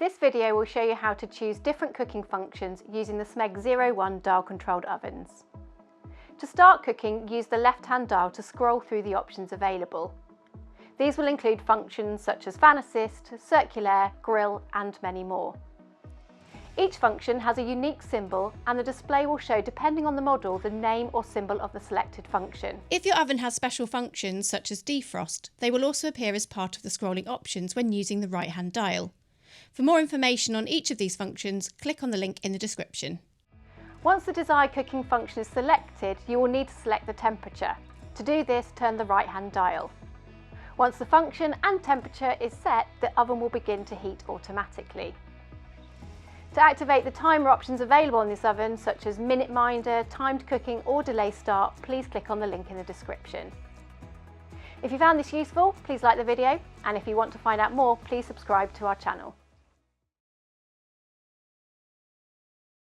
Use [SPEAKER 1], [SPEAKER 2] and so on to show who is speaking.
[SPEAKER 1] This video will show you how to choose different cooking functions using the Smeg 01 dial-controlled ovens. To start cooking, use the left-hand dial to scroll through the options available. These will include functions such as fan assist, circulaire, grill and many more. Each function has a unique symbol and the display will show, depending on the model, the name or symbol of the selected function.
[SPEAKER 2] If your oven has special functions such as defrost, they will also appear as part of the scrolling options when using the right-hand dial. For more information on each of these functions, click on the link in the description.
[SPEAKER 1] Once the desired cooking function is selected, you will need to select the temperature. To do this, turn the right-hand dial. Once the function and temperature is set, the oven will begin to heat automatically. To activate the timer options available on this oven, such as minute minder, timed cooking or delay start, please click on the link in the description. If you found this useful, please like the video, and if you want to find out more, please subscribe to our channel.